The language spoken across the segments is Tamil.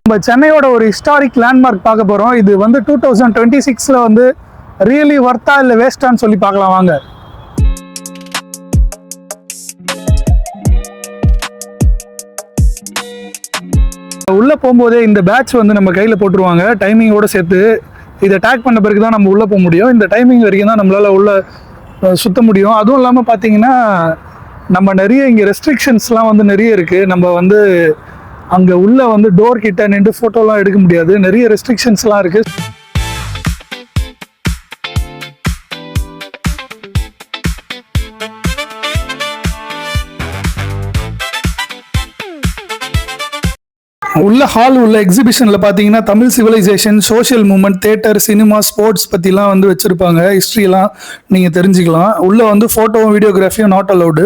நம்ம சென்னையோட ஒரு ஹிஸ்டாரிக் லேண்ட்மார்க் பார்க்க போகிறோம். இது வந்து 2026 வந்து ரியலி ஒர்த்தா இல்லை வேஸ்டான்னு சொல்லி பார்க்கலாம் வாங்க. உள்ளே போகும்போதே இந்த பேட்ச் வந்து நம்ம கையில் போட்டுருவாங்க டைமிங்கோடு சேர்த்து. இதை டேக் பண்ண பிறகு தான் நம்ம உள்ளே போக முடியும். இந்த டைமிங் வரைக்கும் தான் நம்மளால் உள்ளே சுற்ற முடியும். அதுவும் இல்லாமல் பார்த்தீங்கன்னா நம்ம நிறைய இங்கே ரெஸ்ட்ரிக்ஷன்ஸ்லாம் வந்து நிறைய இருக்குது. நம்ம வந்து அங்கே உள்ளே வந்து டோர் கிட்ட நின்று ஃபோட்டோலாம் எடுக்க முடியாது. நிறைய ரெஸ்ட்ரிக்ஷன்ஸ்லாம் இருக்குது. உள்ள ஹால் உள்ள எக்ஸிபிஷனில் பார்த்தீங்கன்னா Tamil civilization, social movement, theatre, cinema, sports பற்றிலாம் வந்து வச்சுருப்பாங்க. ஹிஸ்ட்ரிலாம் நீங்கள் தெரிஞ்சுக்கலாம். உள்ளே வந்து ஃபோட்டோவும் வீடியோகிராஃபியும் நாட் அலவுடு.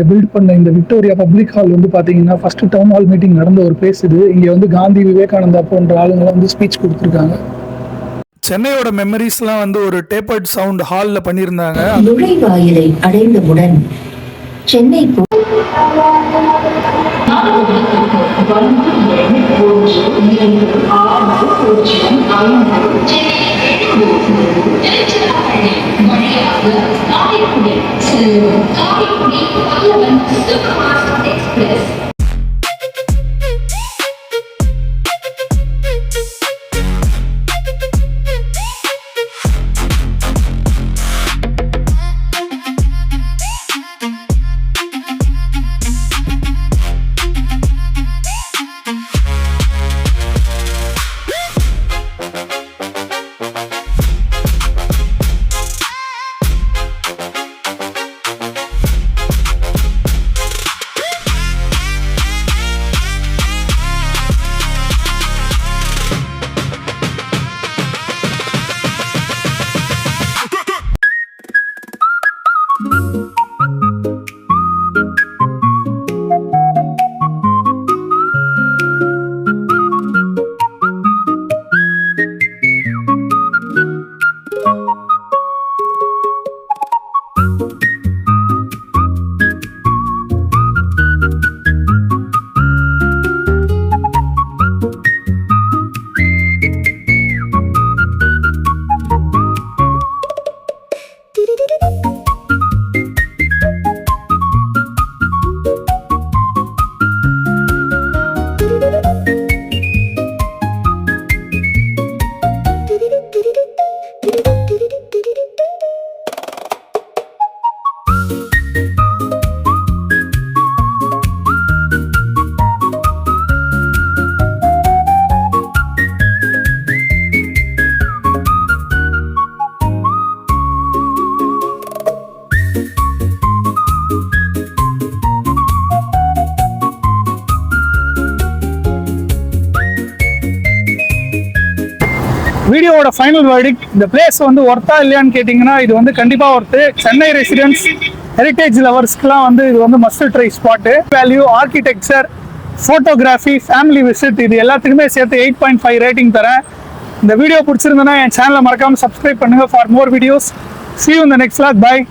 பில்ட் பண்ண இந்த விக்டோரியா பப்ளிக் ஹால் வந்து பார்த்தீங்கன்னா ஃபர்ஸ்ட் டவுன் ஹால் மீட்டிங் நடந்த ஒரு பிளேஸ் இது. இங்கே வந்து காந்தி, விவேகானந்தா போன்ற ஆளுங்களாம் வந்து ஸ்பீச் கொடுத்துருக்காங்க. சென்னையோட மெமரிஸ்லாம் வந்து ஒரு டேப்பர்ட் சவுண்ட் ஹாலில் பண்ணியிருந்தாங்க. நுழைவாயிலை அடைந்தவுடன் சென்னை வீடியோவோட ஃபைனல் வேர்டிக், இந்த பிளேஸ் வந்து ஒர்த்தா இல்லையான்னு கேட்டிங்கன்னா இது வந்து கண்டிப்பாக ஒர்த்து. சென்னை ரெசிடென்ட்ஸ், ஹெரிட்டேஜ் லவர்ஸ்க்குலாம் வந்து இது வந்து must try spot. Value, architecture, photography, family visit, இது எல்லாத்துக்குமே சேர்த்து 8.5 ரேட்டிங் தரேன். இந்த வீடியோ பிடிச்சிருந்தேன்னா என் சேனலை மறக்காமல் சப்ஸ்கிரைப் பண்ணுங்கள் for more videos. See you in the next vlog. Bye.